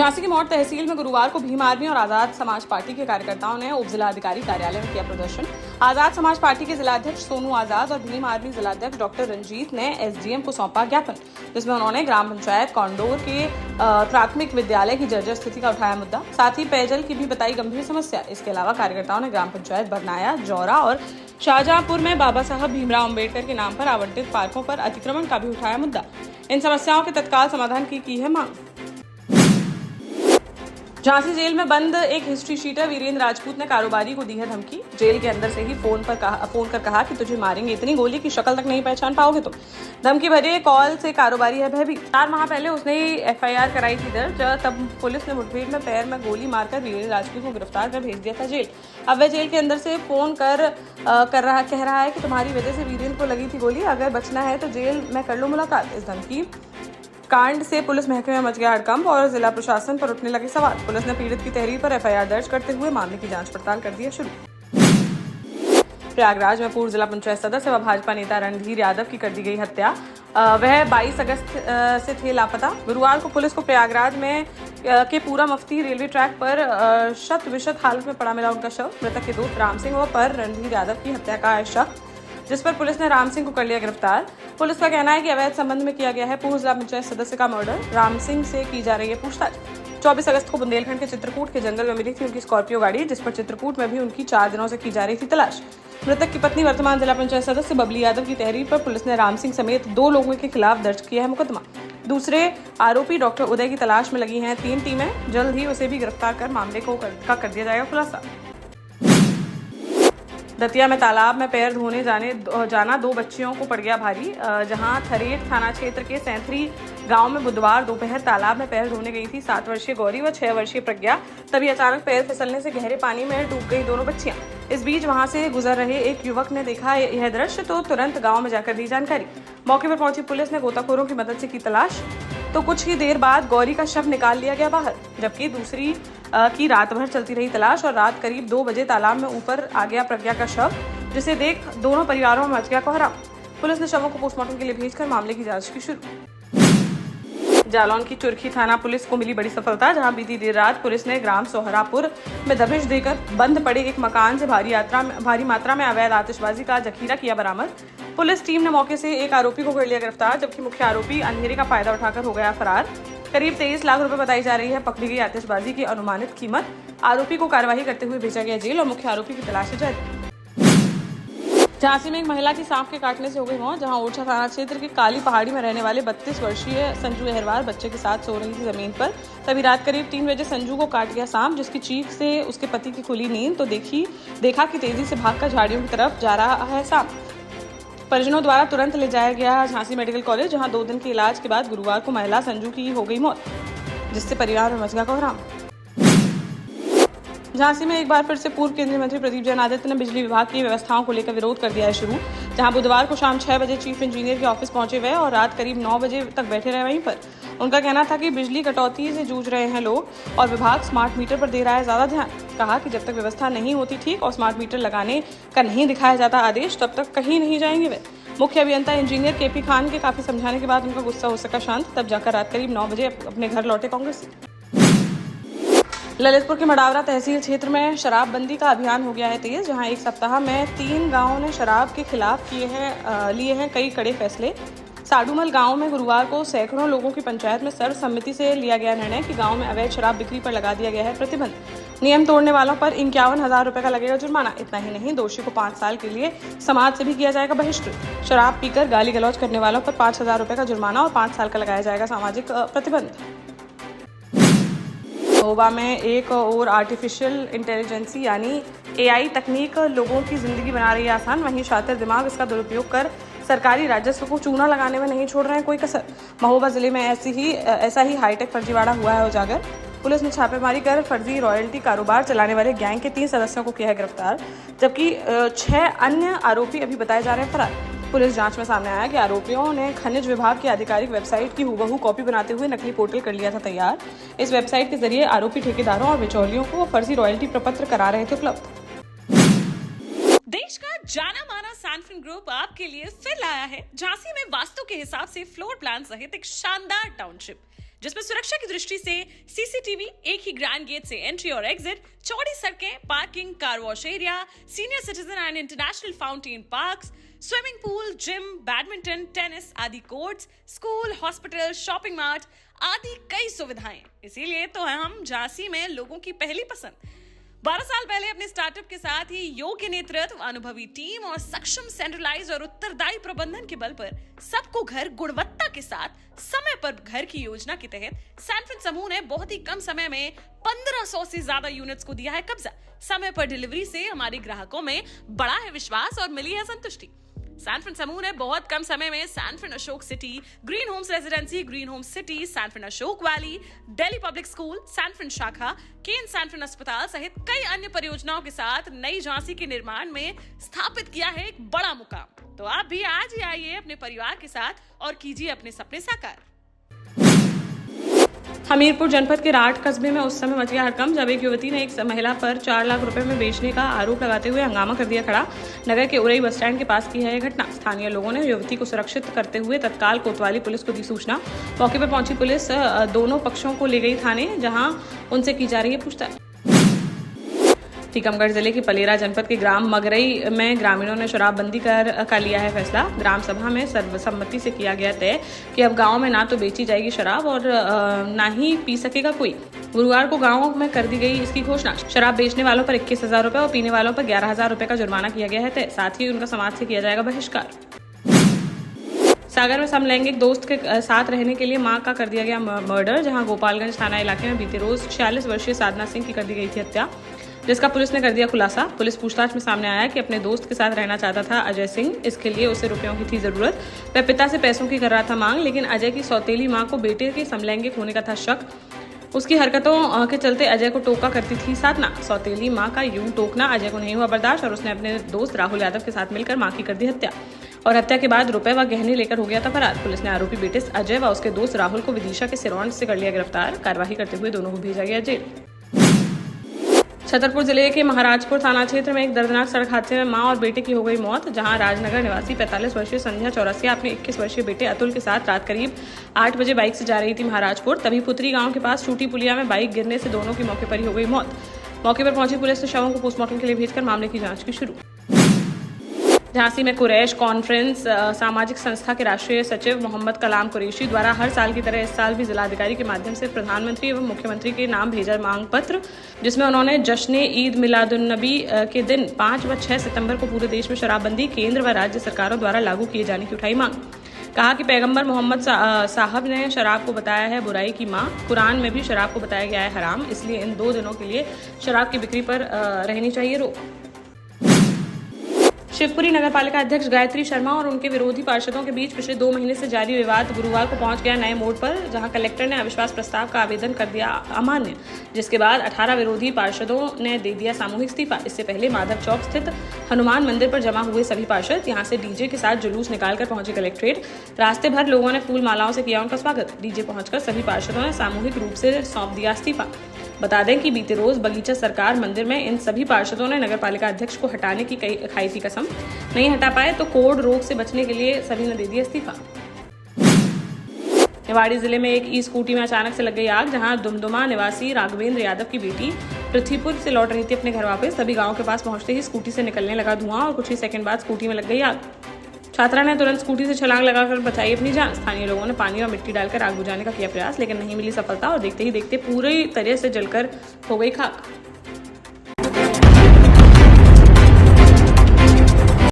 झांसी की मौड़ तहसील में गुरुवार को भीम आर्मी और आजाद समाज पार्टी के कार्यकर्ताओं ने उप जिलाधिकारी कार्यालय में किया प्रदर्शन। आजाद समाज पार्टी के जिलाध्यक्ष सोनू आजाद और भीम आर्मी जिलाध्यक्ष डॉक्टर रंजीत ने एसडीएम को सौंपा ज्ञापन, जिसमें उन्होंने ग्राम पंचायत कौंडोर के प्राथमिक विद्यालय की जर्जर स्थिति का उठाया मुद्दा, साथ ही पेयजल की भी बताई गंभीर समस्या। इसके अलावा कार्यकर्ताओं ने ग्राम पंचायत बरनाया, जौरा और शाहजहांपुर में बाबा साहब भीमराव अम्बेडकर के नाम पर आवंटित पार्कों पर अतिक्रमण का भी उठाया मुद्दा। इन समस्याओं के तत्काल समाधान की है मांग। झांसी जेल में बंद एक हिस्ट्री शीटर वीरेंद्र राजपूत ने कारोबारी को दी है धमकी। जेल के अंदर से ही फोन कर कहा कि तुझे मारेंगे, इतनी गोली की शक्ल तक नहीं पहचान पाओगे तुम। धमकी भरे कॉल से कारोबारी है भयभीत। 4 माह पहले उसने ही एफआईआर कराई थी दर्ज, तब पुलिस ने मुठभेड़ में पैर में गोली मारकर वीरेंद्र राजपूत को गिरफ्तार कर भेज दिया था जेल। अब वह जेल के अंदर से फोन कह रहा है कि तुम्हारी वजह से वीरेंद्र को लगी थी गोली, अगर बचना है तो जेल में कर लो मुलाकात। इस धमकी कांड से पुलिस महकमे में मच गया हड़कंप और जिला प्रशासन पर उठने लगे सवाल। पुलिस ने पीड़ित की तहरीर पर एफआईआर दर्ज करते हुए मामले की जांच पड़ताल कर दी है शुरू। प्रयागराज में पूर्व जिला पंचायत सदस्य व भाजपा नेता रणधीर यादव की कर दी गई हत्या। वह 22 अगस्त से थे लापता। गुरुवार को पुलिस को प्रयागराज में के पूरा मफ्ती रेलवे ट्रैक पर शत विशत हालत में पड़ा मिला उनका शव। मृतक के दोस्त राम सिंह व पर रणधीर यादव की हत्या का है शक, जिस पर पुलिस ने राम सिंह को कर लिया गिरफ्तार। पुलिस का कहना है कि अवैध संबंध में किया गया है पूर्व जिला पंचायत सदस्य का मर्डर। राम सिंह से की जा रही है पूछताछ। 24 अगस्त को बुंदेलखंड के चित्रकूट के जंगल में मिली थी उनकी स्कॉर्पियो गाड़ी, जिस पर चित्रकूट में भी उनकी 4 दिनों से की जा रही थी तलाश। मृतक की पत्नी वर्तमान जिला पंचायत सदस्य बबली यादव की तहरीर पर पुलिस ने राम सिंह समेत 2 लोगों के खिलाफ दर्ज किया है मुकदमा। दूसरे आरोपी डॉक्टर उदय की तलाश में लगी हैं 3 टीमें। जल्द ही उसे भी गिरफ्तार कर मामले को कर दिया जाएगा खुलासा। दतिया में तालाब में पैर धोने जाना 2 बच्चियों को पड़ गया भारी। जहां थरेट थाना क्षेत्र के सैंथरी गांव में बुधवार दोपहर तालाब में पैर धोने गई थी 7 वर्षीय गौरी व 6 वर्षीय प्रज्ञा। तभी अचानक पैर फिसलने से गहरे पानी में डूब गई दोनों बच्चियां। इस बीच वहां से गुजर रहे एक युवक ने देखा यह दृश्य तो तुरंत गांव में जाकर दी जानकारी। मौके पर पहुंची पुलिस ने गोताखोरों की मदद से की तलाश, तो कुछ ही देर बाद गौरी का शव निकाल लिया गया बाहर, जबकि दूसरी की रात भर चलती रही तलाश और रात करीब 2 बजे तालाब में ऊपर आ गया प्रज्ञा का शव, जिसे देख दोनों परिवारों में मच गया कोहराम। पुलिस ने शवों को पोस्टमार्टम के लिए भेजकर मामले की जांच की शुरू। जालौन की चुरखी थाना पुलिस को मिली बड़ी सफलता, जहां बीती देर रात पुलिस ने ग्राम सोहरापुर में दबिश देकर बंद पड़े एक मकान से भारी मात्रा में अवैध आतिशबाजी का जखीरा किया बरामद। पुलिस टीम ने मौके से एक आरोपी को कर लिया गिरफ्तार, जबकि मुख्य आरोपी अंधेरे का फायदा उठाकर हो गया फरार। करीब 23 लाख रुपए बताई जा रही है पकड़ी गई आतिशबाजी की अनुमानित कीमत। आरोपी को कार्रवाई करते हुए भेजा गया जेल और मुख्य आरोपी की तलाश जारी। झांसी में एक महिला की सांप के काटने से हो गई मौत, जहां ओरछा थाना क्षेत्र के काली पहाड़ी में रहने वाले 32 वर्षीय संजू अहरवार बच्चे के साथ सो रही थी जमीन पर। तभी रात करीब 3 बजे संजू को काट गया सांप, जिसकी चीख से उसके पति की खुली नींद तो देखा कि तेजी से भागकर झाड़ियों की तरफ जा रहा है सांप। परिजनों द्वारा तुरंत ले जाया गया झांसी मेडिकल कॉलेज, जहां 2 दिन के इलाज के बाद गुरुवार को महिला संजू की हो गई मौत, जिससे परिवार में मच गया कोहराम। झांसी में एक बार फिर से पूर्व केंद्रीय मंत्री प्रदीप जैन आदित्य ने बिजली विभाग की व्यवस्थाओं को लेकर विरोध कर दिया है शुरू। जहां बुधवार को शाम 6 बजे चीफ इंजीनियर के ऑफिस पहुंचे हुए और रात करीब 9 बजे तक बैठे रहे वहीं पर। उनका कहना था कि बिजली कटौती से जूझ रहे हैं लोग और विभाग स्मार्ट मीटर पर दे रहा है ज्यादा ध्यान। कहा कि जब तक व्यवस्था नहीं होती ठीक और स्मार्ट मीटर लगाने का नहीं दिखाया जाता आदेश, तब तक कहीं नहीं जाएंगे वे। मुख्य अभियंता इंजीनियर केपी खान के काफी समझाने के बाद उनका गुस्सा हो सका शांत, तब जाकर रात करीब 9 बजे अपने घर लौटे कांग्रेसी। ललितपुर के मडावरा तहसील क्षेत्र में शराबबंदी का अभियान हो गया है तेज, जहां एक सप्ताह में 3 गांवों ने शराब के खिलाफ लिए हैं कई कड़े फैसले। साडूमल गांव में गुरुवार को सैकड़ों लोगों की पंचायत में सर्वसम्मति से लिया गया निर्णय कि गांव में अवैध शराब बिक्री पर लगा दिया गया है प्रतिबंध। नियम तोड़ने वालों पर 51,000 रुपए का लगेगा जुर्माना। इतना ही नहीं, दोषी को 5 साल के लिए समाज से भी किया जाएगा बहिष्कृत। शराब पीकर गाली गलौज करने वालों पर 5,000 रुपए का जुर्माना और 5 साल का लगाया जाएगा सामाजिक प्रतिबंध। महोबा में एक और आर्टिफिशियल इंटेलिजेंसी यानी AI तकनीक लोगों की जिंदगी बना रही है आसान, वहीं शातिर दिमाग इसका दुरुपयोग कर सरकारी राजस्व को चूना लगाने में नहीं छोड़ रहे हैं कोई कसर। महोबा जिले में ऐसा ही हाईटेक फर्जीवाड़ा हुआ है उजागर। पुलिस ने छापेमारी कर फर्जी रॉयल्टी कारोबार चलाने वाले गैंग के 3 सदस्यों को किया है गिरफ्तार, जबकि 6 अन्य आरोपी अभी बताए जा रहे हैं फरार। पुलिस जांच में सामने आया कि आरोपियों ने खनिज विभाग की आधिकारिक वेबसाइट की हूबहू कॉपी बनाते हुए नकली पोर्टल कर लिया था तैयार। इस वेबसाइट के जरिए आरोपी ठेकेदारों और बिचौलियों को फर्जी रॉयल्टी प्रपत्र करा रहे थे उपलब्ध। देश का जाना माना सैनफिन ग्रुप आपके लिए फिर लाया है झांसी में वास्तु के हिसाब से फ्लोर प्लान सहित एक शानदार टाउनशिप, जिसमें सुरक्षा की दृष्टि से सीसीटीवी, एक ही ग्रैंड गेट से एंट्री और एग्जिट, चौड़ी सड़कें, parking, car wash area, senior citizen and international fountain parks, swimming pool, gym, badminton, tennis आदि courts, school, hospital, shopping mart आदि कई सुविधाएं। इसीलिए तो हम झांसी में लोगों की पहली पसंद। 12 साल पहले अपने स्टार्टअप के साथ ही योग्य नेतृत्व, अनुभवी टीम और सक्षम सेंट्रलाइज और उत्तरदायी प्रबंधन के बल पर सबको घर गुणवत्ता के साथ समय पर घर की योजना के तहत सैनफिन समूह ने बहुत ही कम समय में 1500 से ज्यादा यूनिट्स को दिया है कब्जा। समय पर डिलीवरी से हमारे ग्राहकों में बड़ा है विश्वास और मिली है संतुष्टि। सैनफिन समूह ने बहुत कम समय में Sanfin Ashok city, green homes residency, green homes city, Sanfin Ashok valley, Delhi public school, Sanfin शाखा, केन सैनफिन अस्पताल सहित कई अन्य परियोजनाओं के साथ नई झांसी के निर्माण में स्थापित किया है एक बड़ा मुकाम। तो आप भी आज ही आइए अपने परिवार के साथ और कीजिए अपने सपने साकार। हमीरपुर जनपद के राठ कस्बे में उस समय मच गया हड़कंप जब एक युवती ने एक महिला पर 4 लाख रुपए में बेचने का आरोप लगाते हुए हंगामा कर दिया खड़ा। नगर के उरई बस स्टैंड के पास की है यह घटना। स्थानीय लोगों ने युवती को सुरक्षित करते हुए तत्काल कोतवाली पुलिस को दी सूचना। मौके पर पहुंची पुलिस दोनों पक्षों को ले गई थाने, जहां उनसे की जा रही है पूछताछ। टीकमगढ़ जिले की पलेरा जनपद के ग्राम मगरई में ग्रामीणों ने शराबबंदी का लिया है फैसला। ग्राम सभा में सर्वसम्मति से किया गया तय कि अब गांव में ना तो बेची जाएगी शराब और ना ही पी सकेगा कोई। गुरुवार को गांव में कर दी गई इसकी घोषणा। शराब बेचने वालों पर 21,000 रुपए और पीने वालों पर 11,000 रुपए का जुर्माना किया गया है तय। साथ ही उनका समाज से किया जाएगा बहिष्कार। सागर में समलैंगिक दोस्त के साथ रहने के लिए मां का कर दिया गया मर्डर, जहां गोपालगंज थाना इलाके में बीते रोज 46 वर्षीय साधना सिंह की कर दी गई थी हत्या, जिसका पुलिस ने कर दिया खुलासा। पुलिस पूछताछ में सामने आया कि अपने दोस्त के साथ रहना चाहता था अजय सिंह। इसके लिए उसे रुपयों की थी जरूरत। वह पिता से पैसों की कर रहा था मांग, लेकिन अजय की सौतेली मां को बेटे के समलैंगिक होने का था शक। उसकी हरकतों के चलते अजय को टोका करती थी साधना। सौतेली मां का यूं टोकना अजय को नहीं हुआ बर्दाश्त और उसने अपने दोस्त राहुल यादव के साथ मिलकर मां की कर दी हत्या और हत्या के बाद रुपए व गहने लेकर हो गया था फरार। पुलिस ने आरोपी बेटे अजय व उसके दोस्त राहुल को विदिशा के सिरौंड से कर लिया गिरफ्तार। कार्रवाई करते हुए दोनों को भेजा गया जेल। छतरपुर जिले के महाराजपुर थाना क्षेत्र में एक दर्दनाक सड़क हादसे में मां और बेटे की हो गई मौत, जहां राजनगर निवासी 45 वर्षीय संध्या चौरसिया अपने 21 वर्षीय बेटे अतुल के साथ रात करीब 8 बजे बाइक से जा रही थी महाराजपुर। तभी पुत्री गांव के पास टूटी पुलिया में बाइक गिरने से दोनों की मौके पर ही हो गई मौत। मौके पर पहुंची पुलिस ने शवों को पोस्टमार्टम के लिए भेजकर मामले की जांच की शुरू। झांसी में कुरैश कॉन्फ्रेंस सामाजिक संस्था के राष्ट्रीय सचिव मोहम्मद कलाम कुरैशी द्वारा हर साल की तरह इस साल भी जिलाधिकारी के माध्यम से प्रधानमंत्री एवं मुख्यमंत्री के नाम भेजा मांग पत्र, जिसमें उन्होंने जश्न ईद मिलादुन्नबी के दिन 5 व 6 सितंबर को पूरे देश में शराबबंदी केंद्र व राज्य सरकारों द्वारा लागू किए जाने की उठाई मांग। कहा कि पैगंबर मोहम्मद साहब ने शराब को बताया है बुराई की मां। कुरान में भी शराब को बताया गया है हराम, इसलिए इन 2 दिनों के लिए शराब की बिक्री पर रहनी चाहिए रोक। शिवपुरी नगरपालिका अध्यक्ष गायत्री शर्मा और उनके विरोधी पार्षदों के बीच पिछले 2 महीने से जारी विवाद गुरुवार को पहुंच गया नए मोड़ पर, जहां कलेक्टर ने अविश्वास प्रस्ताव का आवेदन कर दिया अमान्य, जिसके बाद 18 विरोधी पार्षदों ने दे दिया सामूहिक इस्तीफा। इससे पहले माधव चौक स्थित हनुमान मंदिर पर जमा हुए सभी पार्षद यहां से डीजे के साथ जुलूस निकालकर पहुंचे कलेक्ट्रेट। रास्ते भर लोगों ने फूल मालाओं से किया उनका स्वागत। डीजे पहुंचकर सभी पार्षदों ने सामूहिक रूप से सौंप दिया इस्तीफा। बता दें कि बीते रोज बगीचा सरकार मंदिर में इन सभी पार्षदों ने नगरपालिका अध्यक्ष को हटाने की खाई थी कसम। नहीं हटा पाए तो कोड रोग से बचने के लिए सभी ने दे दिया इस्तीफा। निवाड़ी जिले में एक ई स्कूटी में अचानक से लग गई आग, जहां दुमदुमा निवासी राघवेंद्र यादव की बेटी पृथ्वीपुर से लौट रही थी अपने घर वापस। तभी गांव के पास पहुंचते ही स्कूटी से निकलने लगा धुआं और कुछ ही सेकंड बाद स्कूटी में लग गई आग। छात्रा ने तुरंत स्कूटी से छलांग लगाकर बचाई अपनी जान। स्थानीय लोगों ने पानी और मिट्टी डालकर आग बुझाने का किया प्रयास, लेकिन नहीं मिली सफलता और देखते ही देखते पूरी तरह से जलकर हो गई खाक।